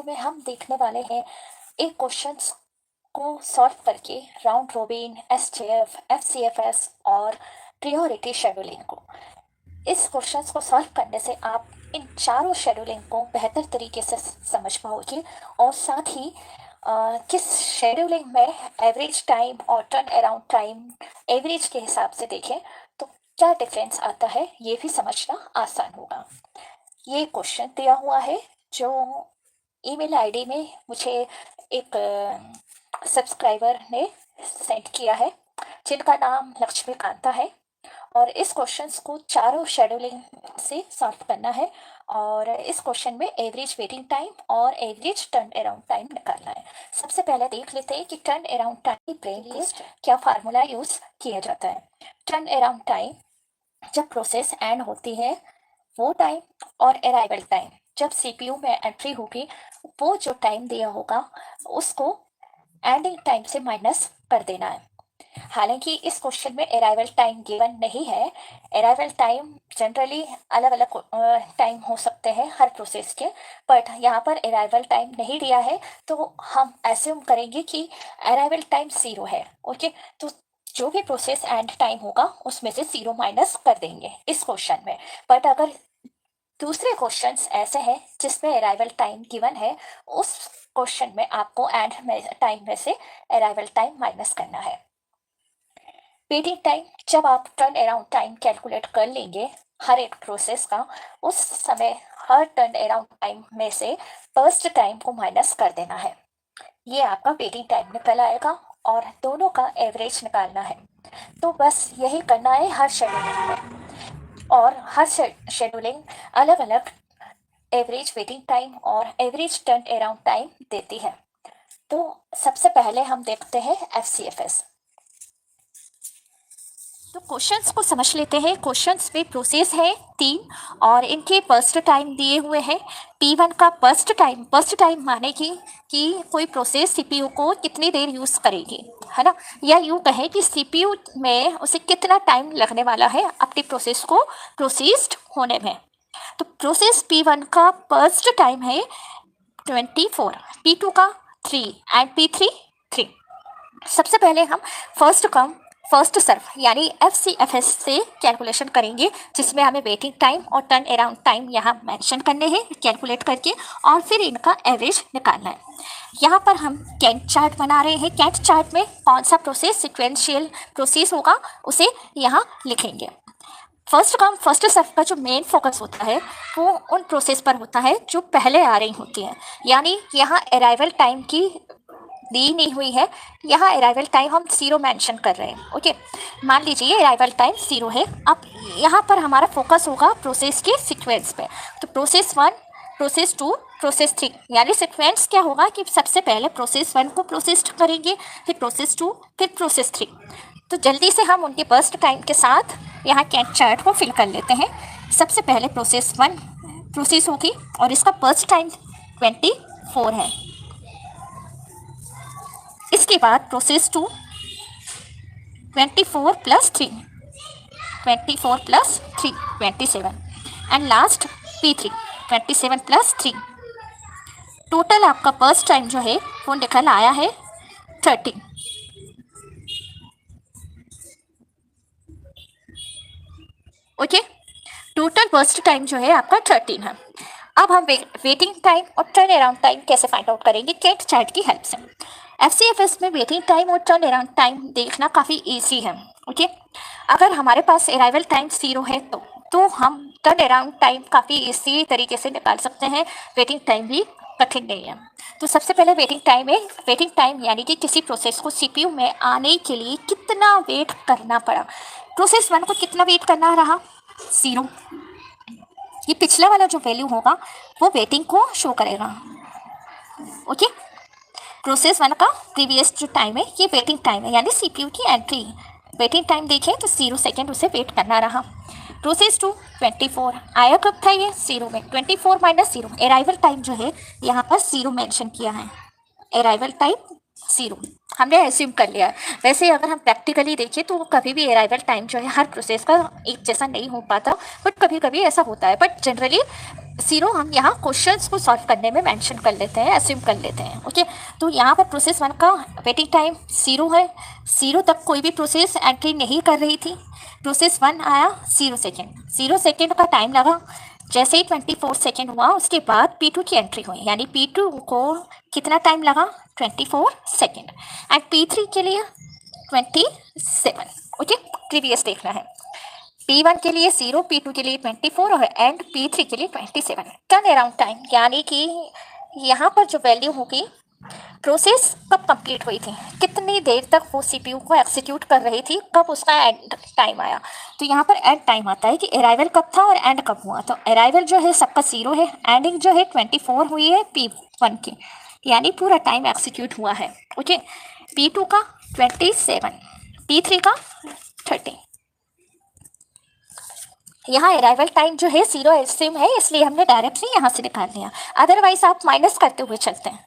में हम देखने वाले हैं एक क्वेश्चंस को सॉल्व करके राउंड रोबिन, एसटीएफ, एफसीएफएस और प्रियोरिटी शेड्यूलिंग को। इस क्वेश्चंस को सॉल्व करने से आप इन चारों शेड्यूलिंग को बेहतर तरीके से समझ पाओगे और साथ ही किस शेड्यूलिंग में एवरेज टाइम और टर्न अराउंड टाइम एवरेज के हिसाब से देखें तो क्या डिफरेंस आता है ये भी समझना आसान होगा। ये क्वेश्चन दिया हुआ है जो ईमेल आईडी में मुझे एक सब्सक्राइबर ने सेंड किया है जिनका नाम लक्ष्मीकांता है और इस क्वेश्चंस को चारों शेड्यूलिंग से सॉल्व करना है और इस क्वेश्चन में एवरेज वेटिंग टाइम और एवरेज टर्न अराउंड टाइम निकालना है। सबसे पहले देख लेते हैं कि टर्न अराउंड टाइम के लिए क्या फार्मूला यूज किया जाता है। टर्न अराउंड टाइम जब प्रोसेस एंड होती है वो टाइम और अराइवल टाइम जब सीपीयू में एंट्री होगी वो जो टाइम दिया होगा उसको एंडिंग टाइम से माइनस कर देना है। हालांकि इस क्वेश्चन में अराइवल टाइम गिवन नहीं है। अराइवल टाइम जनरली अलग अलग टाइम हो सकते हैं हर प्रोसेस के, बट यहाँ पर अराइवल टाइम नहीं दिया है तो हम एज्यूम करेंगे कि अराइवल टाइम 0 है। ओके, तो जो भी प्रोसेस एंड टाइम होगा उसमें से 0 माइनस कर देंगे इस क्वेश्चन में। बट अगर दूसरे क्वेश्चंस ऐसे हैं जिसमें अराइवल टाइम गिवन है उस क्वेश्चन में आपको एंड टाइम में से अराइवल टाइम माइनस करना है। वेटिंग टाइम जब आप टर्न अराउंड टाइम कैलकुलेट कर लेंगे हर एक प्रोसेस का, उस समय हर टर्न अराउंड टाइम में से फर्स्ट टाइम को माइनस कर देना है। ये आपका वेटिंग टाइम निकल आएगा और दोनों का एवरेज निकालना है। तो बस यही करना है हर शेड्यूलिंग में और हर शेड्यूलिंग अलग अलग एवरेज वेटिंग टाइम और एवरेज टर्न अराउंड टाइम देती है। तो सबसे पहले हम देखते हैं एफसीएफएस। तो क्वेश्चंस को समझ लेते हैं। क्वेश्चंस में प्रोसेस है 3 और इनके बर्स्ट टाइम दिए हुए हैं। T1 का बर्स्ट टाइम माने कि कोई प्रोसेस सीपीयू को कितनी देर यूज़ करेगी, है ना, या यूँ कहें कि सीपीयू में उसे कितना टाइम लगने वाला है अपनी प्रोसेस को प्रोसेस्ड होने में। तो प्रोसेस P1 का बर्स्ट टाइम है 24, P2 का 3 एंड P3 3। सबसे पहले हम फर्स्ट सर्व यानी एफसीएफएस से कैलकुलेशन करेंगे जिसमें हमें वेटिंग टाइम और टर्न अराउंड टाइम यहाँ मेंशन करने हैं कैलकुलेट करके और फिर इनका एवरेज निकालना है। यहाँ पर हम कैंट चार्ट बना रहे हैं। कैंट चार्ट में कौन सा प्रोसेस सिक्वेंशियल प्रोसेस होगा उसे यहाँ लिखेंगे। फर्स्ट सर्व का जो मेन फोकस होता है वो उन प्रोसेस पर होता है जो पहले आ रही होती हैं, यानी यहाँ अराइवल टाइम की दी नहीं हुई है, यहाँ अराइवल टाइम हम 0 मेंशन कर रहे हैं। ओके, मान लीजिए अराइवल टाइम 0 है। अब यहाँ पर हमारा फोकस होगा प्रोसेस के सीक्वेंस पे। तो प्रोसेस 1, प्रोसेस 2, प्रोसेस 3, यानी सीक्वेंस क्या होगा कि सबसे पहले प्रोसेस 1 को प्रोसेस करेंगे, फिर प्रोसेस 2, फिर प्रोसेस 3। तो जल्दी से हम उनके बर्स्ट टाइम के साथ यहाँ कैंट चार्ट को फिल कर लेते हैं। सबसे पहले प्रोसेस 1 प्रोसेस होगी और इसका बर्स्ट टाइम 24 है। इसके बाद process 2 24 plus 3 27 and last P3 27 plus 3। Total आपका बर्स्ट टाइम जो है वो निकल आया है 13। ओके, टोटल बर्स्ट टाइम जो है आपका 13 है। अब हम वेटिंग टाइम और टर्न अराउंड टाइम कैसे फाइंड आउट करेंगे कैंट चार्ट की हेल्प से। एफसीएफएस में वेटिंग टाइम और टर्न अराउंड टाइम देखना काफ़ी ईजी है। ओके, अगर हमारे पास अराइवल टाइम 0 है तो हम टर्न अराउंड टाइम काफ़ी ईजी तरीके से निकाल सकते हैं। वेटिंग टाइम भी कठिन नहीं है। तो सबसे पहले वेटिंग टाइम है। वेटिंग टाइम यानी कि किसी प्रोसेस को सीपीयू में आने के लिए कितना वेट करना पड़ा। प्रोसेस 1 को कितना वेट करना रहा 0। ये पिछला वाला जो वैल्यू होगा वो वेटिंग को शो करेगा। ओके, प्रोसेस 1 का प्रीवियस जो टाइम है ये वेटिंग टाइम है यानी सीपीयू की एंट्री। वेटिंग टाइम देखें तो 0 सेकेंड उसे वेट करना रहा। प्रोसेस 2 24 आया कब था ये 0 में, 24 माइनस 0। अराइवल टाइम जो है यहाँ पर 0 मेंशन किया है। अराइवल टाइम 0 हमने एज्यूम कर लिया है। वैसे अगर हम प्रैक्टिकली देखें तो कभी भी अराइवल टाइम जो है हर प्रोसेस का एक जैसा नहीं हो पाता, बट कभी कभी ऐसा होता है। बट जनरली जीरो हम यहाँ क्वेश्चंस को सॉल्व करने में मेंशन कर लेते हैं, अस्यूम कर लेते हैं। ओके, तो यहाँ पर प्रोसेस वन का वेटिंग टाइम जीरो है, जीरो तक कोई भी प्रोसेस एंट्री नहीं कर रही थी। प्रोसेस वन आया 0 सेकेंड, 0 सेकेंड का टाइम लगा। जैसे ही 24 सेकेंड हुआ उसके बाद P2 की एंट्री हुई, यानी P2 को कितना टाइम लगा, 24 सेकेंड। एंड P3 के लिए 27। ओके, प्रीवियस देखना है। P1 के लिए 0, P2 के लिए 24 और एंड P3 के लिए 27। टर्न अराउंड टाइम, यानी कि यहाँ पर जो वैल्यू होगी, प्रोसेस कब कंप्लीट हुई थी, कितनी देर तक वो सीपीयू को एग्जीक्यूट कर रही थी, कब उसका एंड टाइम आया। तो यहाँ पर एंड टाइम आता है कि अराइवल कब था और एंड कब हुआ। तो अराइवल जो है सबका 0 है, एंडिंग जो है 24 हुई है P1 की, यानी पूरा टाइम एग्जीक्यूट हुआ है। ओके, P2 का 27, P3 का 30। यहाँ अराइवल टाइम जो है 0 एस्यूम है, इसलिए हमने डायरेक्टली यहाँ से निकाल लिया, अदरवाइज आप माइनस करते हुए चलते हैं।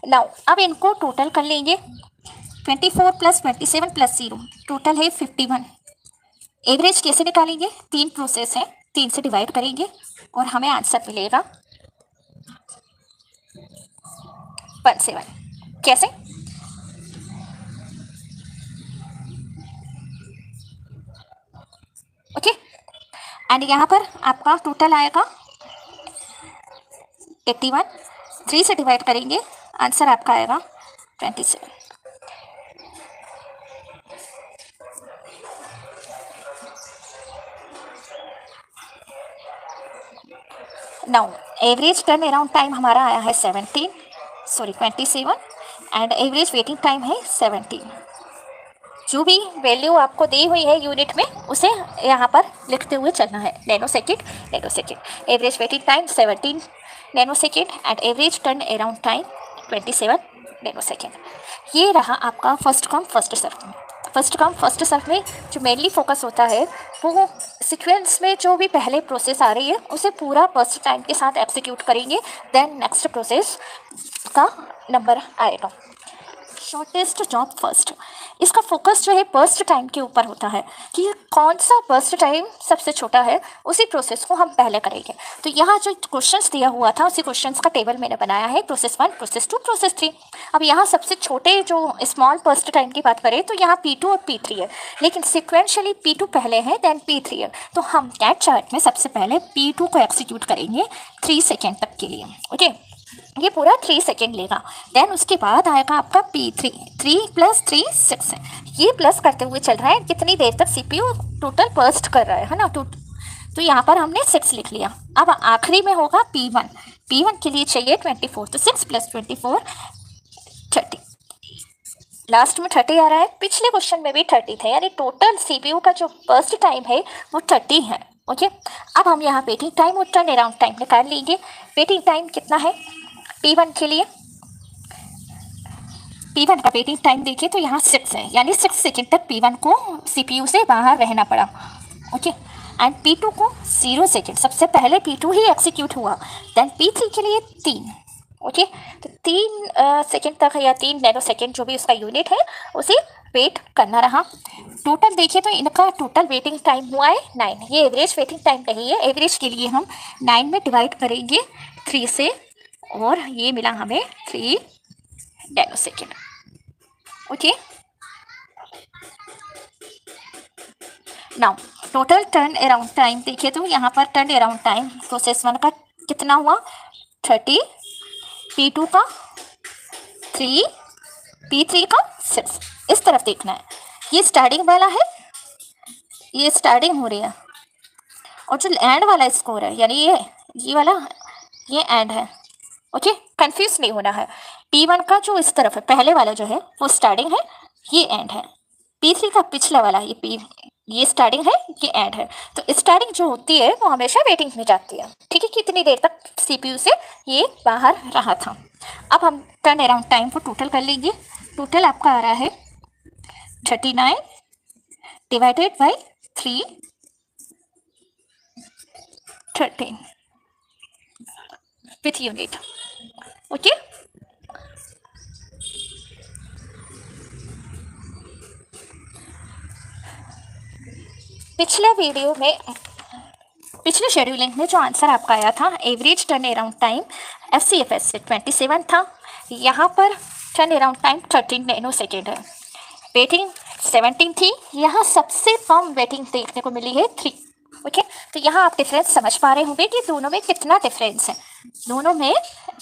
नाउ अब इनको टोटल कर लेंगे, 24 प्लस 27 प्लस 0 टोटल है 51। एवरेज कैसे निकालेंगे, 3 प्रोसेस है, 3 से डिवाइड करेंगे और हमें आंसर मिलेगा 17। कैसे, ओके। एंड यहाँ पर आपका टोटल आएगा 81, 3 से डिवाइड करेंगे, आंसर आपका आएगा 27। Now average turn around time हमारा आया है 27 एंड एवरेज वेटिंग टाइम है 17। जो भी वैल्यू आपको दी हुई है यूनिट में उसे यहाँ पर लिखते हुए चलना है, nano second, nano second. Average waiting time 17 nano second and average turn around time 27 nano second. ये रहा आपका फर्स्ट कम फर्स्ट सर्व में। फर्स्ट कम फर्स्ट सर्व में जो मेनली फोकस होता है वो सीक्वेंस में जो भी पहले प्रोसेस आ रही है उसे पूरा फर्स्ट टाइम के साथ एग्जीक्यूट करेंगे, देन नेक्स्ट प्रोसेस का नंबर आएगा। शॉर्टेस्ट जॉब फर्स्ट, इसका फोकस जो है बर्स्ट टाइम के ऊपर होता है कि कौन सा बर्स्ट टाइम सबसे छोटा है, उसी प्रोसेस को हम पहले करेंगे। तो यहाँ जो क्वेश्चंस दिया हुआ था उसी क्वेश्चंस का टेबल मैंने बनाया है, प्रोसेस 1, प्रोसेस 2, प्रोसेस 3। अब यहाँ सबसे छोटे जो स्मॉल बर्स्ट टाइम की बात करें तो यहाँ P2 और P3 है, लेकिन सिक्वेंशली P2 पहले है देन P3 है। तो हम कैट चार्ट में सबसे पहले P2 को एक्सिक्यूट करेंगे 3 सेकेंड तक के लिए। ओके, ये पूरा 3 सेकेंड लेगा। देन उसके बाद आएगा आपका P3, 3 प्लस 3 6 है, ये प्लस करते हुए चल रहा है कितनी देर तक सीपीयू टोटल बर्स्ट कर रहा है ना। तो यहाँ पर हमने 6 लिख लिया। अब आखिरी में होगा P1, P1 के लिए चाहिए 24, तो 6 प्लस 24 30, लास्ट में 30 आ रहा है। पिछले क्वेश्चन में भी 30 थे, यानी टोटल सीपीयू का जो बर्स्ट टाइम है वो 30 है। ओके, अब हम यहाँ वेटिंग टाइम और टर्न अराउंड टाइम निकाल लेंगे। वेटिंग टाइम कितना है P1 के लिए, P1 का वेटिंग टाइम देखिए तो यहाँ 6 है, यानी 6 सेकेंड तक P1 को सीपीयू से बाहर रहना पड़ा। ओके, एंड P2 को 0 सेकेंड, सबसे पहले P2 ही एग्जीक्यूट हुआ। देन P3 के लिए 3। ओके, तो 3 सेकेंड तक या 3 नैनो सेकेंड जो भी उसका यूनिट है उसे वेट करना रहा। टोटल देखिए तो इनका टोटल वेटिंग टाइम हुआ है 9। ये एवरेज वेटिंग टाइम नहीं है, एवरेज के लिए हम 9 में डिवाइड करेंगे 3 से और ये मिला हमें 3 nano second. Okay, now total turn around time देखिए तो यहाँ पर टर्न अराउंड टाइम प्रोसेस 1 का कितना हुआ 30, P2 का 3, P3 का 6। इस तरफ देखना है, ये स्टार्टिंग वाला है, ये स्टार्टिंग हो रही है, और जो एंड वाला स्कोर है यानी ये वाला ये एंड है। ओके, कंफ्यूज नहीं होना है। P1 का जो इस तरफ है पहले वाला जो है वो स्टार्टिंग है, ये एंड है। P3 का पिछला वाला ये स्टार्टिंग है, ये एंड है। तो स्टार्टिंग जो होती है वो हमेशा वेटिंग में जाती है। ठीक है, कितनी देर तक सीपीयू से ये बाहर रहा था। अब हम टर्न अराउंड टाइम को टोटल कर लेंगे। टोटल आपका आ रहा है 39 divided by 3 13 with unit. Okay, पिछले वीडियो में पिछले शेड्यूलिंग में जो आंसर आपका आया था average turn around time FCFS से 27 था। यहाँ पर turn around time 13 nano second है। वेटिंग 17 थी, यहाँ सबसे कम वेटिंग देखने को मिली है 3। ओके, तो यहाँ आप डिफरेंस समझ पा रहे होंगे कि दोनों में कितना डिफरेंस है। दोनों में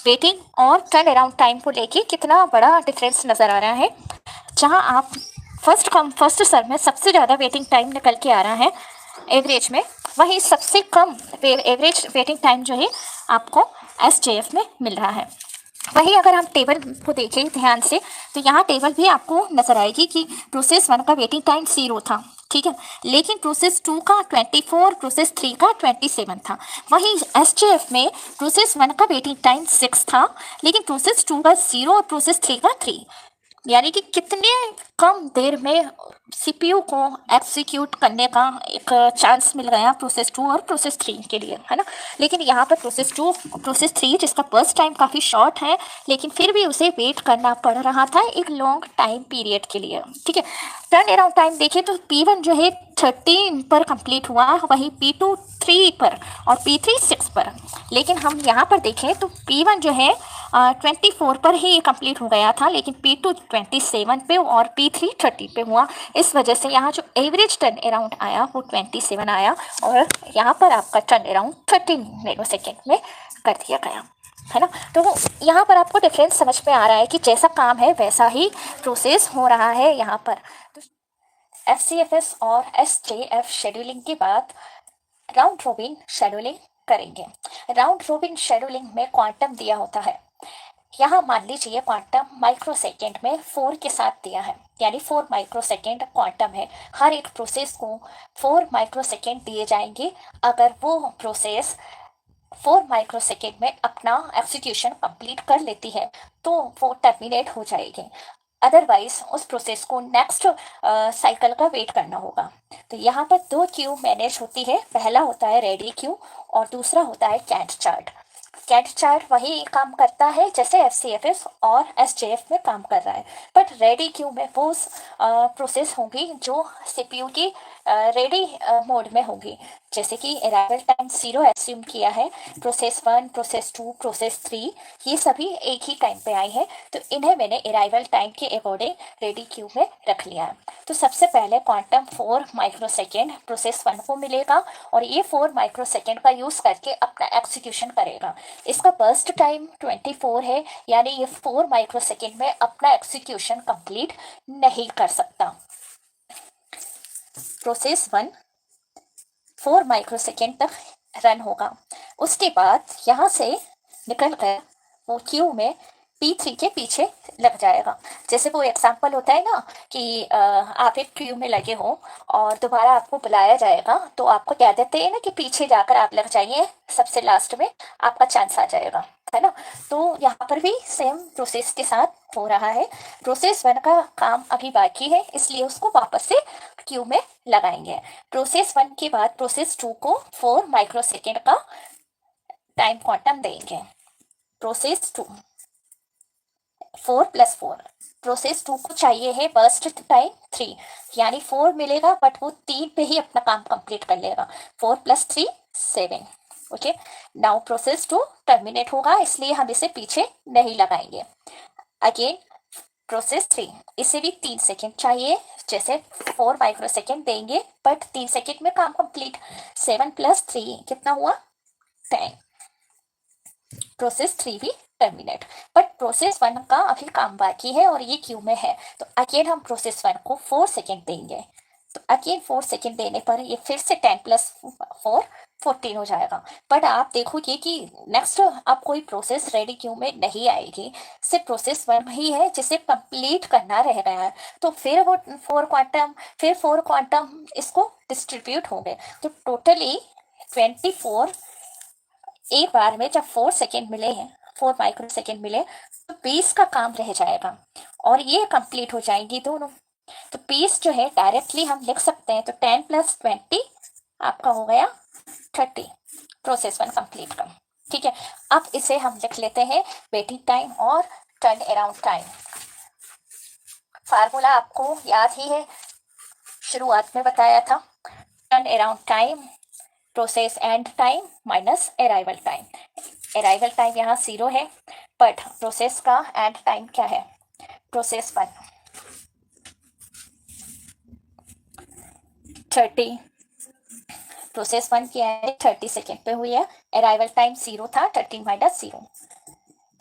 वेटिंग और टर्न अराउंड टाइम को लेके कितना बड़ा डिफरेंस नज़र आ रहा है। जहाँ आप फर्स्ट सर में सबसे ज़्यादा वेटिंग टाइम निकल के आ रहा है एवरेज में, वहीं सबसे कम एवरेज वेटिंग टाइम जो है आपको SJF में मिल रहा है। वहीं अगर हम टेबल को देखें ध्यान से तो यहाँ टेबल भी आपको नजर आएगी कि प्रोसेस 1 का वेटिंग टाइम 0 था, ठीक है, लेकिन प्रोसेस 2 का 24, प्रोसेस 3 का 27 था। वहीं SJF में प्रोसेस 1 का वेटिंग टाइम 6 था, लेकिन प्रोसेस 2 का 0 और प्रोसेस 3 का 3, यानी कि कितने कम देर में CPU को एग्जीक्यूट करने का एक चांस मिल गया प्रोसेस 2 और प्रोसेस 3 के लिए, है ना। लेकिन यहाँ पर प्रोसेस 2 प्रोसेस 3 जिसका बर्स्ट टाइम काफ़ी शॉर्ट है, लेकिन फिर भी उसे वेट करना पड़ रहा था एक लॉन्ग टाइम पीरियड के लिए, ठीक है। टर्न अराउंड टाइम देखें तो P1 जो है 13 पर कंप्लीट हुआ, वहीं P2 3 पर और P3 6 पर। लेकिन हम यहाँ पर देखें तो P1 जो है 24 पर ही कंप्लीट हो गया था, लेकिन P2 27 पे और P3 30 पे हुआ। इस वजह से यहाँ जो एवरेज टर्न अराउंड आया वो 27 आया, और यहाँ पर आपका टर्न अराउंड 13 नैनो सेकेंड में कर दिया गया, है ना। तो यहाँ पर आपको डिफरेंस समझ में आ रहा है कि जैसा काम है वैसा ही प्रोसेस हो रहा है यहाँ पर। तो FCFS और SJF शेड्यूलिंग के बाद राउंड रोबिन शेड्यूलिंग करेंगे। राउंड रोबिन शेड्यूलिंग में क्वांटम दिया होता है। यहाँ मान लीजिए क्वांटम माइक्रो सेकेंड में 4 के साथ दिया है, यानी 4 माइक्रो सेकेंड क्वांटम है। हर एक प्रोसेस को 4 माइक्रो सेकेंड दिए जाएंगे। अगर वो प्रोसेस 4 माइक्रो सेकेंड में अपना एग्जीक्यूशन कंप्लीट कर लेती है तो वो टर्मिनेट हो जाएगी, अदरवाइज उस प्रोसेस को नेक्स्ट साइकिल का वेट करना होगा। तो यहाँ पर 2 क्यू मैनेज होती है, पहला होता है रेडी क्यू और दूसरा होता है कैंट चार्ट। कैंट चार्ट वही काम करता है जैसे FCFS और SJF में काम कर रहा है, बट रेडी क्यू में वो प्रोसेस होंगी जो CPU की रेडी मोड में होगी। जैसे कि अराइवल टाइम 0 एज्यूम किया है, प्रोसेस 1, प्रोसेस 2, प्रोसेस 3 ये सभी एक ही टाइम पे आई है, तो इन्हें मैंने अराइवल टाइम के अकॉर्डिंग रेडी क्यू में रख लिया है। तो सबसे पहले क्वांटम 4 माइक्रो सेकेंड प्रोसेस 1 को मिलेगा और ये 4 माइक्रो सेकेंड का यूज़ करके अपना एक्सिक्यूशन करेगा। इसका बर्स्ट टाइम 24 है, यानी ये 4 माइक्रो सेकेंड में अपना एक्सिक्यूशन कंप्लीट नहीं कर सकता। प्रोसेस 1 4 माइक्रो सेकेंड तक रन होगा, उसके बाद यहाँ से निकल कर वो क्यू में P3 के पीछे लग जाएगा। जैसे वो एग्जाम्पल होता है ना कि आप एक क्यू में लगे हो और दोबारा आपको बुलाया जाएगा, तो आपको कह देते हैं ना कि पीछे जाकर आप लग जाइए, सबसे लास्ट में आपका चांस आ जाएगा, है ना। तो यहाँ पर भी सेम प्रोसेस के साथ हो रहा है। प्रोसेस 1 का काम अभी बाकी है, इसलिए उसको वापस से क्यू में लगाएंगे। प्रोसेस 1 के बाद प्रोसेस 2 को 4 माइक्रो सेकेंड का टाइम क्वांटम देंगे। प्रोसेस 2 4 + 4, प्रोसेस 2 को चाहिए है बर्स्ट टाइम 3, यानी 4 मिलेगा बट वो 3 पे ही अपना काम कंप्लीट कर लेगा। 4 + 3 7। ओके, नाउ प्रोसेस 2 टर्मिनेट होगा, इसलिए हम इसे पीछे नहीं लगाएंगे। अगेन प्रोसेस 3, इसे भी 3 सेकेंड चाहिए, जैसे 4 माइक्रो सेकेंड देंगे बट 3 सेकेंड में काम कंप्लीट। 7 + 3 कितना हुआ 10। प्रोसेस 3 भी टर्मिनेट, बट प्रोसेस 1 का अभी काम बाकी है और ये क्यू में है, तो अगेन हम प्रोसेस 1 को 4 सेकेंड देंगे। तो अगेन 4 सेकेंड देने पर ये फिर से 10 + 4 14 हो जाएगा। बट आप देखोगे कि नेक्स्ट अब कोई प्रोसेस रेडी क्यू में नहीं आएगी, सिर्फ प्रोसेस 1 ही है जिसे कंप्लीट करना रह गया है। तो फिर वो 4 क्वांटम, फिर 4 क्वांटम इसको डिस्ट्रीब्यूट होंगे, तो टोटली 24 एक बार में जब 4 सेकेंड मिले हैं, 4 माइक्रो सेकेंड मिले, तो 20 का काम रह जाएगा और ये कंप्लीट हो जाएंगी दोनों। तो 20 जो है डायरेक्टली हम लिख सकते हैं, तो 10 + 20 आपका हो गया 30 प्रोसेस 1 कंप्लीट का, ठीक है। अब इसे हम लिख लेते हैं वेटिंग टाइम और टर्न अराउंड टाइम। फार्मूला आपको याद ही है, शुरुआत में बताया था। Turn around time, process and time minus arrival time. Arrival time यहाँ 0 है, बट प्रोसेस का एंड टाइम क्या है, प्रोसेस 1 30, प्रोसेस 1 की एंडिंग 30 सेकेंड पे हुई है, अराइवल टाइम 0 था, 30 माइनस 0।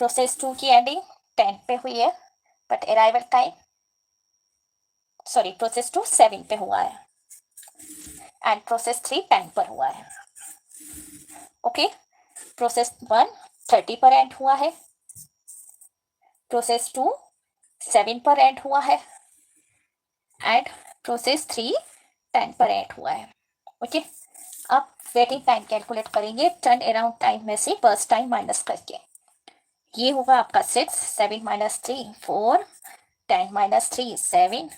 प्रोसेस 2 की एंडिंग 10 पे हुई है, बट अराइवल टाइम प्रोसेस 2 7 पे हुआ है एंड प्रोसेस 3 10 पर हुआ है। ओके, प्रोसेस 1 30 पर एंड हुआ है, प्रोसेस 2 7 पर एंड हुआ है एंड प्रोसेस 3 10 पर एंड हुआ है। ओके, अब वेटिंग टाइम कैलकुलेट करेंगे टर्न अराउंड टाइम में से बर्स्ट टाइम माइनस करके। ये होगा आपका 6, 7 माइनस 3 4, 10 माइनस 3 7,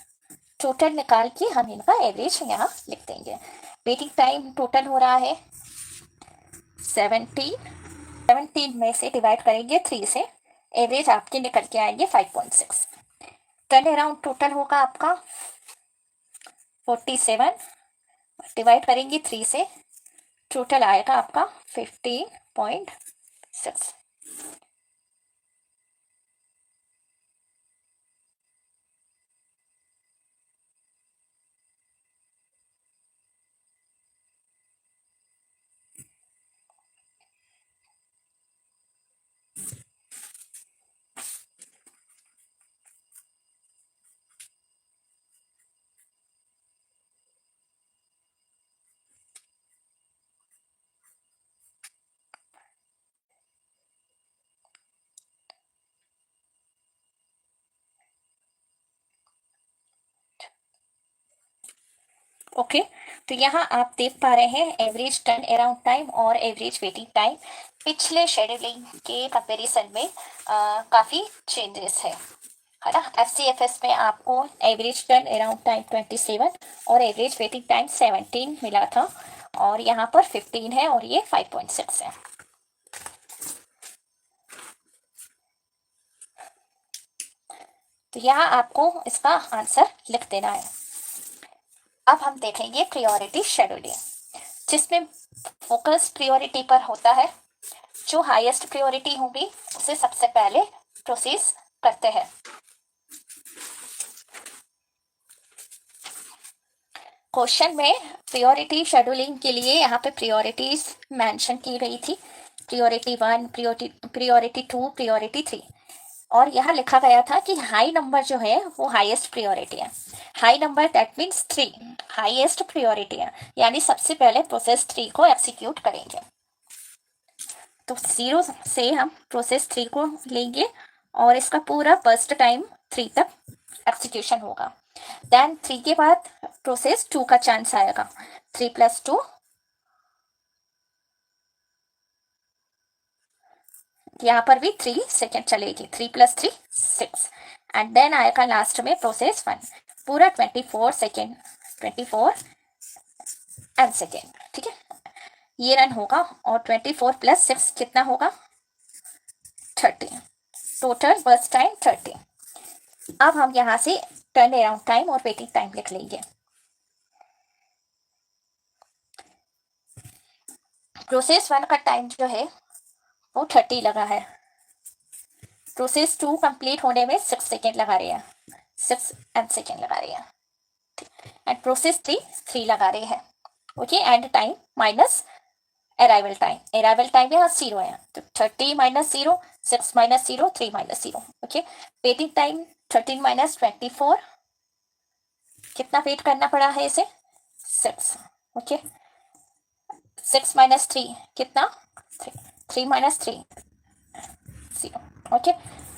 टोटल निकाल के हम इनका एवरेज यहाँ लिख देंगे। वेटिंग टाइम टोटल हो रहा है 17, 17 में से डिवाइड करेंगे 3 से, एवरेज आपके निकल के आएंगे 5.6। टर्न अराउंड टोटल होगा आपका 47, डिवाइड करेंगे 3 से, टोटल आएगा आपका 15.6। ओके, तो यहाँ आप देख पा रहे हैं एवरेज टर्न अराउंड टाइम और एवरेज वेटिंग टाइम पिछले शेड्यूलिंग के कंपैरिजन में काफ़ी चेंजेस है ना। FCFS में आपको एवरेज टर्न अराउंड टाइम 27 और एवरेज वेटिंग टाइम 17 मिला था, और यहाँ पर 15 है और ये 5.6 है। तो यहाँ आपको इसका आंसर लिख देना है। अब हम देखेंगे प्रायोरिटी शेड्यूलिंग, जिसमें फोकस प्रायोरिटी पर होता है। जो हाईएस्ट प्रायोरिटी होगी उसे सबसे पहले प्रोसेस करते हैं। क्वेश्चन में प्रायोरिटी शेड्यूलिंग के लिए यहाँ पे प्रायोरिटीज मेंशन की गई थी, प्रायोरिटी 1, प्रायोरिटी 2, प्रायोरिटी 3, और यहाँ लिखा गया था कि हाई नंबर जो है वो हाईएस्ट प्रायोरिटी है। High number that means 3 highest priority है, यानी सबसे पहले प्रोसेस 3 को एग्जीक्यूट करेंगे। तो 0 से हम प्रोसेस 3 को लेंगे और इसका पूरा फर्स्ट टाइम 3 तक एग्जीक्यूशन होगा। देन 3 के बाद प्रोसेस 2 का चांस आएगा, 3 + 2, यहाँ पर भी 3 सेकेंड चलेगी, 3 + 3 6, एंड देन आएगा लास्ट में प्रोसेस 1, पूरा 24 सेकेंड, 24 एंड सेकेंड, ठीक है, ये रन होगा। और 24 + 6 कितना होगा, 30, टोटल बर्स्ट टाइम 30। अब हम यहाँ से टर्न अराउंड टाइम और वेटिंग टाइम लिख लेंगे। प्रोसेस 1 का टाइम जो है वो 30 लगा है, प्रोसेस 2 कंप्लीट होने में 6 सेकेंड लगा रही है, 6 एंड सेकेंड लगा रही है, एंड प्रोसेस 3 लगा रही है। Okay, and time minus arrival time, arrival time यहाँ 0 है, तो 30 - 0, 6 - 0, 3 - 0। ओके, वेटिंग टाइम 13 - 24, कितना वेट करना पड़ा है इसे, 6। ओके, 6 - 3 कितना, 3, 3 - 3 0। ओके,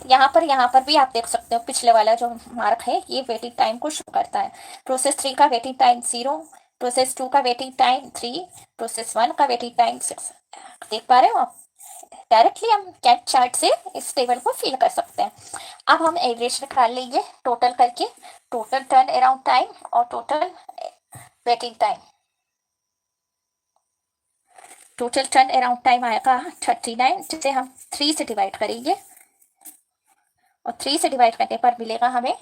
यहाँ पर भी आप देख सकते हो पिछले वाला जो मार्क है ये वेटिंग टाइम को शो करता है। प्रोसेस 3 का वेटिंग टाइम 0, प्रोसेस 2 का वेटिंग टाइम 3, प्रोसेस 1 का वेटिंग टाइम 6। देख पा रहे हो आप, डायरेक्टली हम कैट चार्ट से इस टेबल को फिल कर सकते हैं। अब हम एवरेज निकाल लेंगे टोटल करके, टोटल टर्न अराउंड टाइम और total waiting time. Total turn around time आएगा 39, जिसे हम 3 से डिवाइड करेंगे, और 3 से डिवाइड करने पर मिलेगा हमें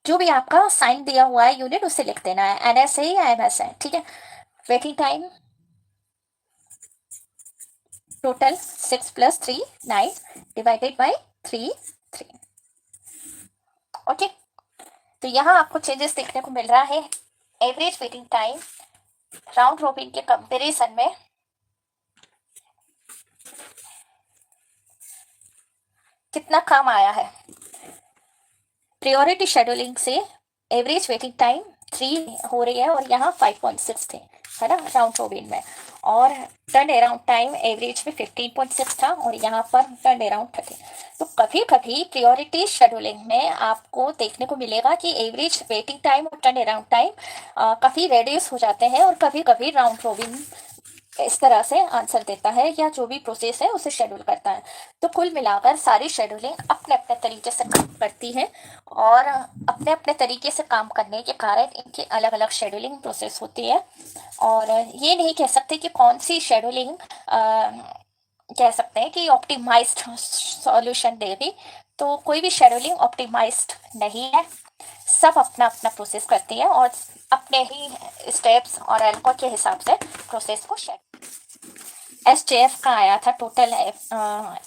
जो भी आपका साइन दिया हुआ है यूनिट उसे लिख देना है, NS है या MS है, ठीक है। Waiting time total 6 + 3 9 divided by 3 3। Okay, तो यहाँ आपको चेंजेस देखने को मिल रहा है। Average waiting time round robin के कंपैरिजन में कितना कम आया है। प्रायोरिटी शेड्यूलिंग से एवरेज वेटिंग टाइम 3 हो रही है और यहाँ 5.6 थे, है ना, राउंड रॉबिन में। और टर्न अराउंड टाइम एवरेज में 15.6 था और यहाँ पर टर्न अराउंड 30। तो कभी कभी प्रायोरिटी शेड्यूलिंग में आपको देखने को मिलेगा कि एवरेज वेटिंग टाइम और टर्न अराउंड टाइम काफ़ी रेड्यूस हो जाते हैं और कभी कभी राउंड रॉबिन इस तरह से आंसर देता है या जो भी प्रोसेस है उसे शेड्यूल करता है। तो कुल मिलाकर सारी शेड्यूलिंग अपने अपने तरीके से काम करती है और अपने अपने तरीके से काम करने के कारण इनकी अलग अलग शेड्यूलिंग प्रोसेस होती है। और ये नहीं कह सकते कि कौन सी शेड्यूलिंग कह सकते हैं कि ऑप्टिमाइज्ड सॉल्यूशन देगी। तो कोई भी शेड्यूलिंग ऑप्टिमाइज्ड नहीं है, सब अपना अपना प्रोसेस करती है और अपने ही स्टेप्स और एल्गो के हिसाब से प्रोसेस को शेड्यूल। SJF का आया था total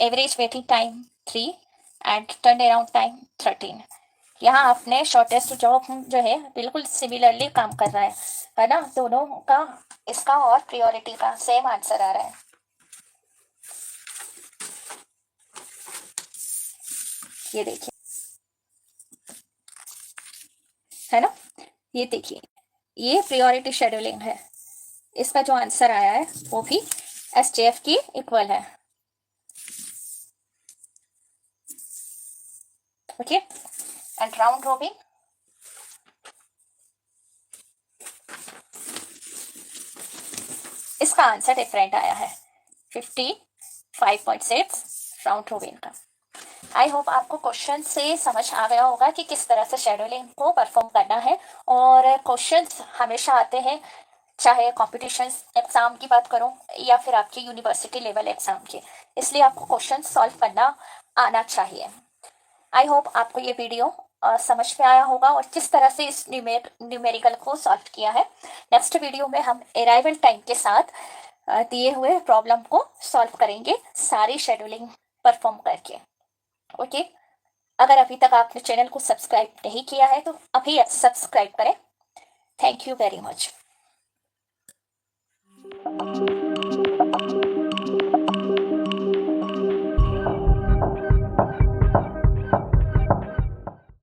average waiting time 3 and turn around time 13। यहाँ आपने शॉर्टेस्ट जॉब जो है बिल्कुल सिमिलरली काम कर रहा है ना, दोनों का, इसका और प्रायोरिटी का सेम आंसर आ रहा है। ये देखिए, है ना, ये देखिए, ये प्रायोरिटी शेड्यूलिंग है। इसका जो आंसर आया है वो भी SJF की इक्वल है। ओके, एंड राउंड रॉबिन इसका आंसर डिफरेंट आया है, 55.6 राउंड रॉबिन का। आई होप आपको क्वेश्चन से समझ आ गया होगा कि किस तरह से शेड्यूलिंग को परफॉर्म करना है। और क्वेश्चंस हमेशा आते हैं, चाहे कॉम्पिटिशन एग्जाम की बात करूं या फिर आपके यूनिवर्सिटी लेवल एग्जाम के, इसलिए आपको क्वेश्चन सॉल्व करना आना चाहिए। आई होप आपको ये वीडियो समझ में आया होगा और किस तरह से इस न्यूमेरिकल को सॉल्व किया है। नेक्स्ट वीडियो में हम अराइवल टाइम के साथ दिए हुए प्रॉब्लम को सॉल्व करेंगे, सारी शेड्यूलिंग परफॉर्म करके। ओके, अगर अभी तक आपने चैनल को सब्सक्राइब नहीं किया है तो अभी सब्सक्राइब करें। Thank you very much.